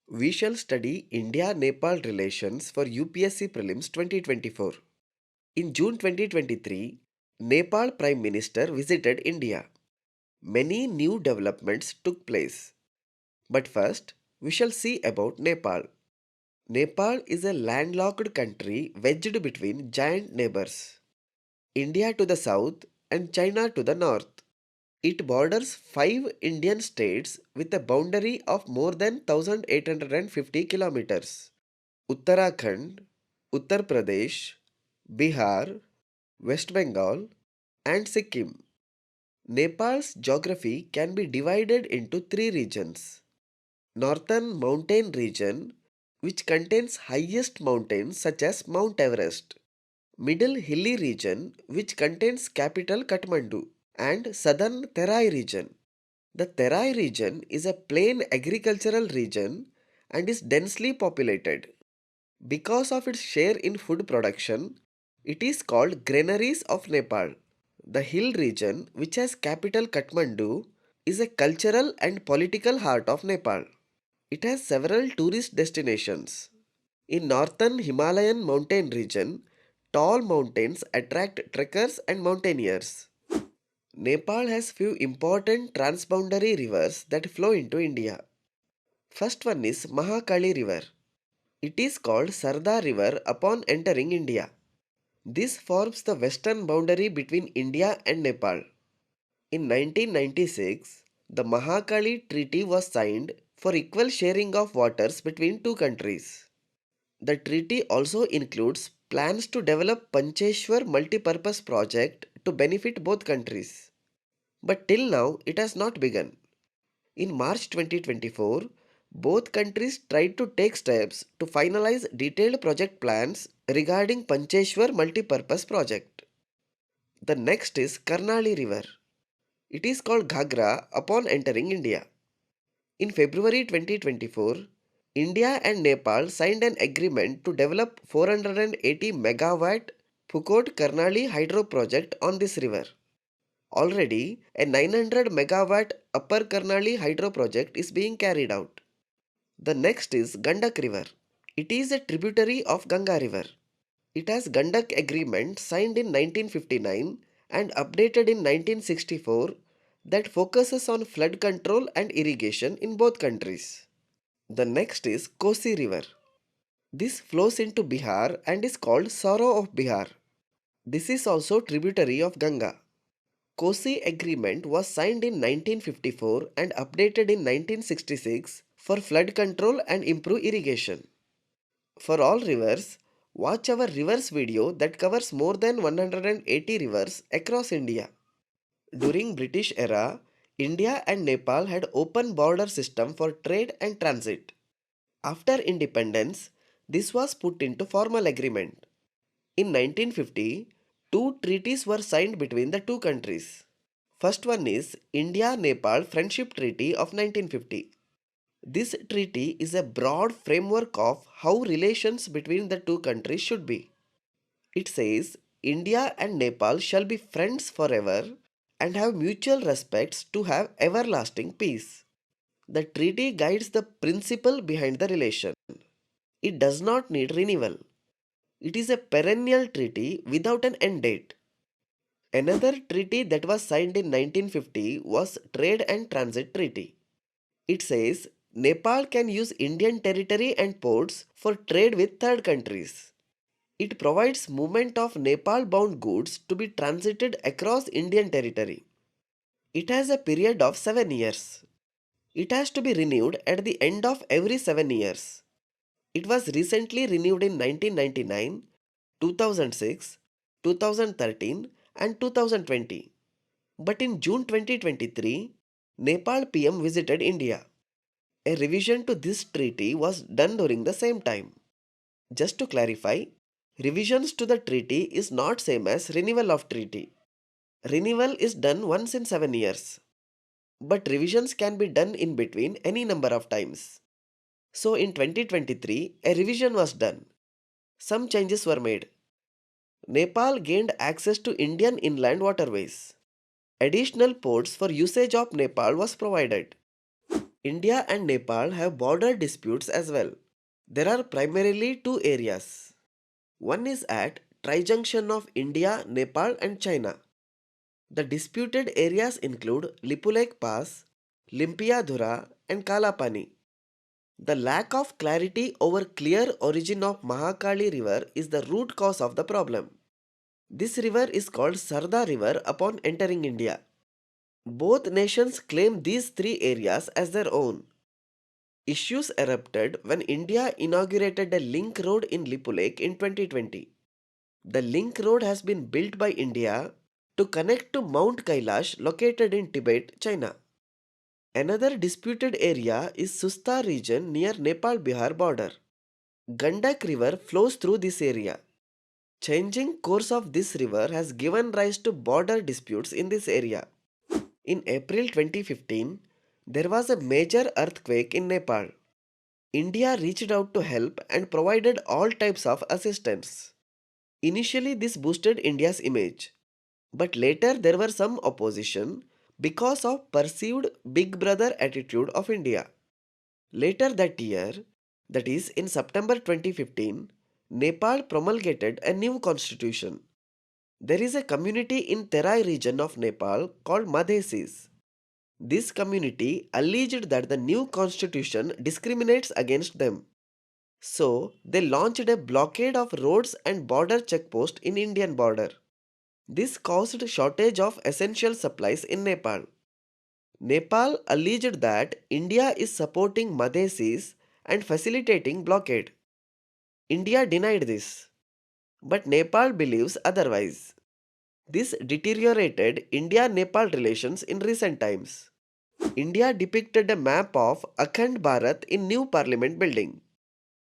We shall study India Nepal Relations for UPSC Prelims 2024. In June 2023, Nepal Prime Minister visited India. Many new developments took place. But first, we shall see about Nepal. Nepal is a landlocked country wedged between giant neighbors, India to the south and China to the north. It borders 5 Indian states with a boundary of more than 1850 kilometers. Uttarakhand, Uttar Pradesh, Bihar, West Bengal, and Sikkim. Nepal's geography can be divided into three regions. Northern mountain region, which contains highest mountains such as Mount Everest. Middle hilly region, which contains capital Kathmandu. And southern Terai region. The Terai region is a plain agricultural region and is densely populated. Because of its share in food production, it is called Granaries of Nepal. The hill region, which has capital Kathmandu, is a cultural and political heart of Nepal. It has several tourist destinations. In northern Himalayan mountain region, tall mountains attract trekkers and mountaineers. Nepal has few important transboundary rivers that flow into India. First one is Mahakali River. It is called Sardar River upon entering India. This forms the western boundary between India and Nepal. In 1996, the Mahakali Treaty was signed for equal sharing of waters between two countries. The treaty also includes plans to develop Pancheshwar multipurpose project to benefit both countries. But till now, it has not begun. In March 2024, both countries tried to take steps to finalize detailed project plans regarding Pancheshwar multipurpose project. The next is Karnali River. It is called Ghagra upon entering India. In February 2024, India and Nepal signed an agreement to develop 480 megawatt Phukot Karnali hydro project on this river. Already, a 900 megawatt Upper Karnali hydro project is being carried out. The next is Gandak River. It is a tributary of Ganga River. It has Gandak Agreement signed in 1959 and updated in 1964 that focuses on flood control and irrigation in both countries. The next is Kosi River. This flows into Bihar and is called Sorrow of Bihar. This is also tributary of Ganga. Kosi Agreement was signed in 1954 and updated in 1966 for flood control and improve irrigation. For all rivers, watch our rivers video that covers more than 180 rivers across India. During British era, India and Nepal had open border system for trade and transit. After independence, this was put into formal agreement. In 1950, two treaties were signed between the two countries. First one is India-Nepal Friendship Treaty of 1950. This treaty is a broad framework of how relations between the two countries should be. It says India and Nepal shall be friends forever and have mutual respects to have everlasting peace. The treaty guides the principle behind the relation. It does not need renewal. It is a perennial treaty without an end date. Another treaty that was signed in 1950 was Trade and Transit Treaty. It says Nepal can use Indian territory and ports for trade with third countries. It provides movement of Nepal-bound goods to be transited across Indian territory. It has a period of 7 years. It has to be renewed at the end of every 7 years. It was recently renewed in 1999, 2006, 2013 and 2020. But in June 2023, Nepal PM visited India. A revision to this treaty was done during the same time. Just to clarify, revisions to the treaty is not same as renewal of treaty. Renewal is done once in 7 years, but revisions can be done in between any number of times. So in 2023, a revision was done. Some changes were made. Nepal gained access to Indian inland waterways. Additional ports for usage of Nepal was provided. India and Nepal have border disputes as well. There are primarily two areas. One is at tri-junction of India, Nepal and China. The disputed areas include Lipulek Pass, Limpiadhura and Kalapani. The lack of clarity over clear origin of Mahakali river is the root cause of the problem. This river is called Sarda river upon entering India. Both nations claim these three areas as their own. Issues erupted when India inaugurated a link road in Lipulek in 2020. The link road has been built by India to connect to Mount Kailash located in Tibet, China. Another disputed area is Susta region near Nepal-Bihar border. Gandak river flows through this area. Changing course of this river has given rise to border disputes in this area. In April 2015, there was a major earthquake in Nepal. India reached out to help and provided all types of assistance. Initially, this boosted India's image, but later there were some opposition because of perceived big brother attitude of India. Later that year, that is in September 2015, Nepal promulgated a new constitution. There is a community in Terai region of Nepal called Madhesis. This community alleged that the new constitution discriminates against them. So, they launched a blockade of roads and border checkposts in Indian border. This caused shortage of essential supplies in Nepal. Nepal alleged that India is supporting Madhesis and facilitating blockade. India denied this, but Nepal believes otherwise. This deteriorated India-Nepal relations in recent times. India depicted a map of Akhand Bharat in new parliament building.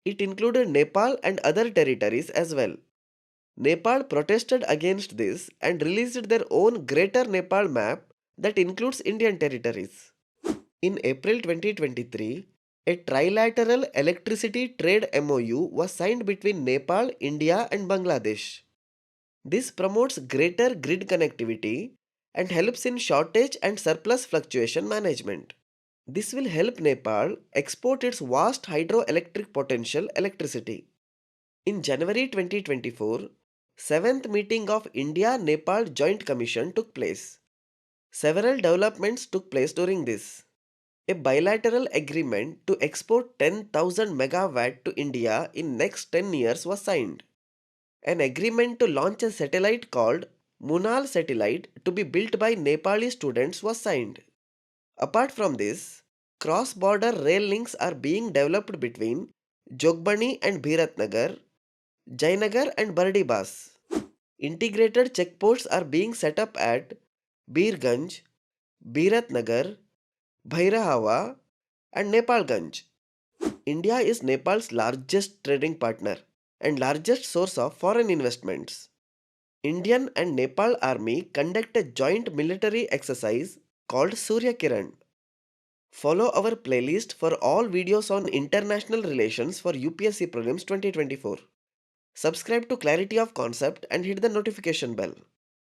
It included Nepal and other territories as well. Nepal protested against this and released their own Greater Nepal map that includes Indian territories. In April 2023, a trilateral electricity trade MOU was signed between Nepal, India, and Bangladesh. This promotes greater grid connectivity and helps in shortage and surplus fluctuation management. This will help Nepal export its vast hydroelectric potential electricity. In January 2024, 7th meeting of India-Nepal Joint Commission took place. Several developments took place during this. A bilateral agreement to export 10,000 megawatt to India in next 10 years was signed. An agreement to launch a satellite called Munal satellite to be built by Nepali students was signed. Apart from this, cross-border rail links are being developed between Jogbani and Bhiratnagar, Jainagar and Bardibas. Integrated checkposts are being set up at Birganj, Bhiratnagar, Bhairahava and Nepalganj. India is Nepal's largest trading partner and largest source of foreign investments. Indian and Nepal army conduct a joint military exercise called Surya Kiran. Follow our playlist for all videos on international relations for UPSC Prelims 2024. Subscribe to Clarity of Concept and hit the notification bell.